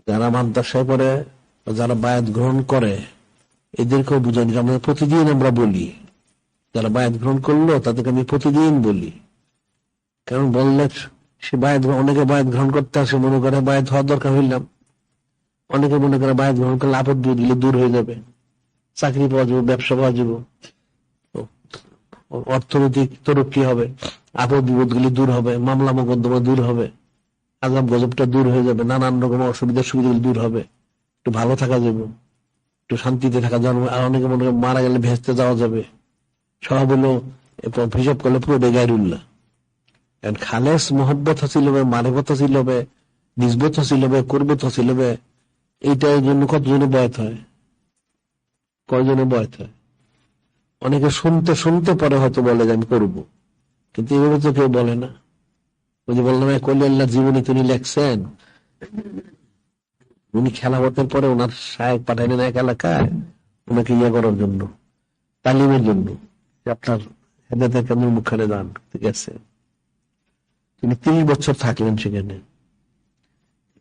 যারা মাদ্রাসায় পড়ে, যারা বায়াত গ্রহণ করে, এদেরকেও বুঝানি। আমরা প্রতিদিন আমরা বলি, যারা বায়াত গ্রহণ করলো তাদেরকে আমি প্রতিদিন বলি। কারণ বললে সে বায়াত, অনেকে বায়াত গ্রহণ করতে আসে, মনে করে বায়াত হওয়ার দরকার হইলাম। অনেকে মনে করে বায়াত গ্রহণ করলে আপদ দিলে দূর হয়ে যাবে, চাকরি পাওয়া যাবে, ব্যবসা পাওয়া যাবে, অর্থনৈতিক তরক্কি হবে, আপদ বিপদ গুলি দূর হবে, মামলা মোকদ্দমা দূর হবে, আজাব গজবটা দূর হয়ে যাবে, নানান রকম অসুবিধা সুবিধাগুলি দূর হবে, একটু ভালো থাকা যাবে, একটু শান্তিতে থাকা যাবে। আর অনেকে মনে করে মারা গেলে ভেস্তে যাওয়া যাবে। সব হলো হিসাব করলে পুরো বেগাইরুল্লাহ। খালেস মোহব্বত হাসিল হবে, মারেফত হাসিল হবে, নিজবত হাসিল হবে, কুরবত হাসিল হবে। এইটার জন্য কতজনে বয়াত হয়, কয়জনে বয়াত হয়। অনেকে শুনতে শুনতে পরে হয়তো বলে যে আমি করবো, কিন্তু এভাবে তো কেউ বলে না। ওই যে বললাম কলিয়াল্লাহ জীবনী তিনি লেখছেন, উনি খেলাফতের পরে ওনার সাহেব পাঠাইলেন এক এলাকায় ওনাকে ইয়ে করার জন্য, তালিমের জন্য, আপনার হেদায়েতের কেন্দ্রের মুখখানে যান, ঠিক আছে। তিনি 30 বছর থাকলেন সেখানে।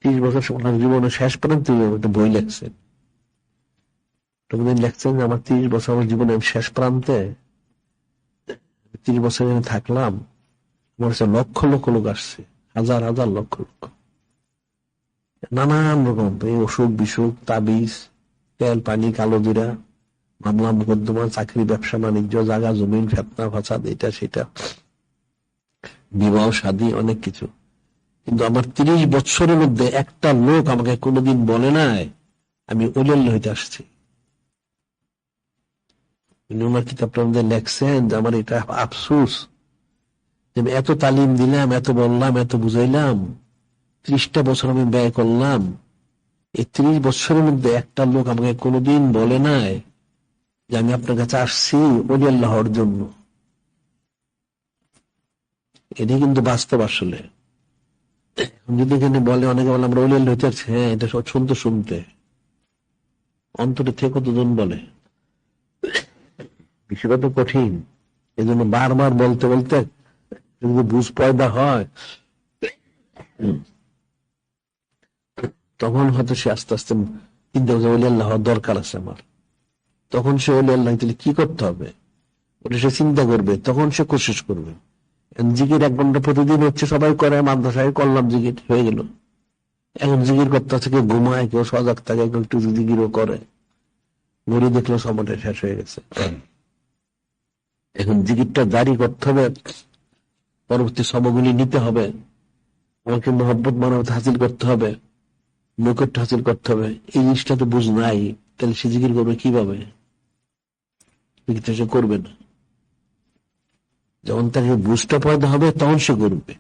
30 বছর ওনার জীবনের শেষ পর্যন্ত একটা বই লেখছেন। লেখছেন যে আমার 30 বছর আমার জীবনের শেষ প্রান্তে, 30 বছর এখানে থাকলাম, আমার কাছে লক্ষ লক্ষ লোক আসছে, হাজার হাজার লক্ষ লক্ষ, নানান রকম এই অসুখ বিসুখ, তাবিজ, তেল পানি, কালো জিরা, মামলা মোকদ্দমা, চাকরি, ব্যবসা বাণিজ্য, জায়গা জমিন, ফেতনা ফাসাদ, এটা সেটা, বিবাহ শাদী, অনেক কিছু। কিন্তু আমার 30 বছরের মধ্যে একটা লোক আমাকে কোনোদিন বলে নাই আমি ওলিয়াল্লাহ হইতে আসছি। ওনার কিতাবটার মধ্যে লেখছেন যে আমার এটা আফসোস যে আমি এত তালিম দিলাম, এত বললাম, এত বুঝাইলাম, 30টা বছর আমি ব্যয় করলাম, এই 30 বছরের মধ্যে একটা লোক আমাকে কোনোদিন বলে নাই যে আমি আপনার কাছে আসছি ওলিয়াল্লাহ হওয়ার জন্য। এটাই কিন্তু বাস্তব। আসলে যদি এখানে বলে, অনেকে বলে আমরা ওলিয়াল্লাহ হইতে আসছি, হ্যাঁ এটা শুনতে শুনতে অন্তরে থেকে কতজন বলে, বিষয়টা তো কঠিন। এই জন্য বারবার বলতে বলতে যদি বুঝ পয়দা হয়, তখন হয়তো সে আস্তে আস্তে চিন্তা করছে ওলিয়াল্লাহ হওয়ার দরকার আছে আমার। তখন সে ওলিয়াল্লাহ তাহলে কি করতে হবে ওটা সে চিন্তা করবে, তখন সে কোশিশ করবে। জিকির 1 ঘন্টা প্রতিদিন হচ্ছে, সবাই করে, মাদ্রাসায় করলাম, জিকির হয়ে গেল। এখন জিকির করতে আছে, কেউ ঘুমায়, কেউ সজাগ থাকে, কেউ একটু জিকিরও করে, ঘুরে দেখলো সময়টা শেষ হয়ে গেছে। এখন জিকিরটা জারি করতে হবে, পরবর্তী সবগুলি নিতে হবে, আমাকে মহব্বত মানবতা হাসিল করতে হবে, নৈকট্য হাসিল করতে হবে। এই জিনিসটা তো বুঝ নাই, তাহলে সে জিকির করবে কিভাবে? জিকিরটা সে করবে না। যখন তাকে বুঝটা পয়দা হবে তখন সে করবে।